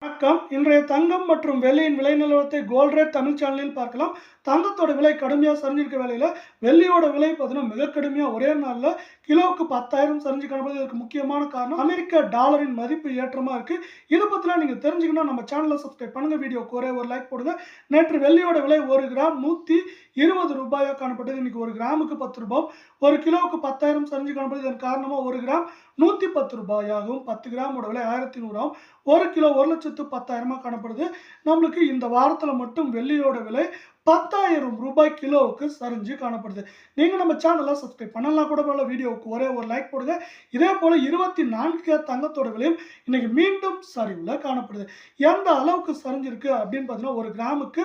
வணக்கம். இன்றைய தங்கம் மற்றும் வெள்ளியின் விலை நிலவரத்தை கோல்ட் ரேட் தமிழ் சேனலில் பார்க்கலாம். தங்கத்தோட விலை கடுமையா சரிஞ்சிருக்க வேளையில வெள்ளியோட விலை பார்த்தீங்கன்னா மிக கடுமையா ஒரே நாள்ல கிலோவுக்கு 10,000 சரிஞ்சு காணப்படுது. இதுக்கு முக்கியமான காரணம் அமெரிக்க டாலரின் மதிப்பு ஏற்றமா இருக்கு. இதை பத்திலாம் நீங்க தெரிஞ்சுக்கணும் நம்ம சேனலை சப்ஸ்கிரைப் பண்ணுங்க. வீடியோக்கு ஒரே ஒரு லைக் போடுங்க. நேற்று வெள்ளியோட விலை 1 கிராம் 120 ரூபாயா காணப்பட்டது. இன்னைக்கு 1 கிராமுக்கு 10 ரூபாய். 1 கிலோவுக்கு 10,000 சரிஞ்சு காணப்படுது. இதன் காரணமா 1 கிராம் 110 ரூபாயாகவும் 10 கிராமோட விலை 1100 ஆகும். 1 கிலோ 1,10,000 காணப்படுது. நம்மளுக்கு இந்த வாரத்துல மட்டும் வெள்ளியோட விலை 10,000 ரூபாய் கிலோவுக்கு சரிஞ்சு காணப்படுது. நீங்க நம்ம சேனலை சப்ஸ்கிரைப் பண்ணலாம் கூட போல. வீடியோவுக்கு ஒரே ஒரு லைக் போடுங்க. இதே போல 24 தங்கத்தோட விலையும் இன்னைக்கு மீண்டும் சரிவுல காணப்படுது. எந்த அளவுக்கு சரிஞ்சிருக்கு அப்படின்னு பார்த்தீங்கன்னா 1 கிராமுக்கு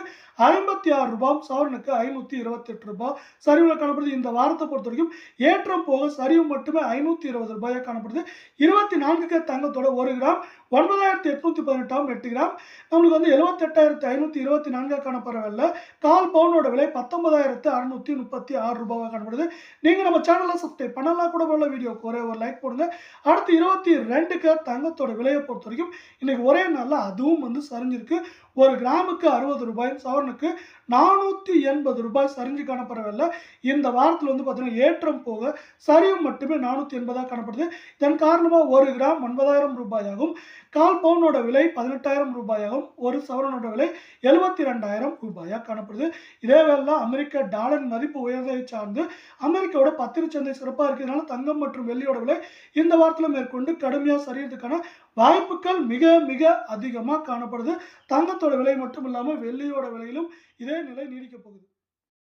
56 ரூபாய், சவரனுக்கு 528 ரூபாய் சரிவுல காணப்படுது. இந்த வாரத்தை பொறுத்த வரைக்கும் ஏற்றம் போக சரிவு மட்டுமே 520 ரூபாயா காணப்படுது. 24 தங்கத்தோட 1 கிராம் 9,818 8 கிராம் நம்மளுக்கு வந்து 78,524 காணப்படுறவில்லை. கால் பவுனோட விலை 19,636 ரூபாய் காணப்படுது. நீங்க நம்ம சேனலை சப்ஸ்கிரைப் பண்ணலாம் கூட போல. வீடியோக்கு ஒரே ஒரு லைக் போடுங்க. அடுத்து 22 தங்கத்தோட விலையை பொறுத்த வரைக்கும் இன்னைக்கு ஒரே நாள்ல அதுவும் வந்து சரிஞ்சிருக்கு. 1 கிராமுக்கு 60 ரூபாய், சவரனுக்கு 480 ரூபாய் சரிஞ்சு காணப்படவில்லை. இந்த வாரத்தில் வந்து பார்த்தீங்கன்னா ஏற்றம் போக சரிவு மட்டுமே 480 காணப்படுது. இதன் காரணமாக 1 கிராம் 9,000 ரூபாயாகும், கால் பவுனோட விலை 18,000 ரூபாயாகும், ஒரு சவரனோட விலை 72,000 ரூபாயா காணப்படுது. இதே வேளை அமெரிக்க டாலர் மதிப்பு உயர்வை சார்ந்து அமெரிக்காவோட பத்திரச்சந்தை சிறப்பாக இருக்கிறதுனால தங்கம் மற்றும் வெள்ளியோட விலை இந்த வாரத்தில் மேற்கொண்டு கடுமையாக சரியறதுக்கான வாய்ப்புகள் மிக மிக அதிகமாக காணப்படுது. தங்கத்தோட விலை மட்டும் இல்லாமல் வெள்ளியோட விலையிலும் இதே நிலை நீடிக்க போகுது.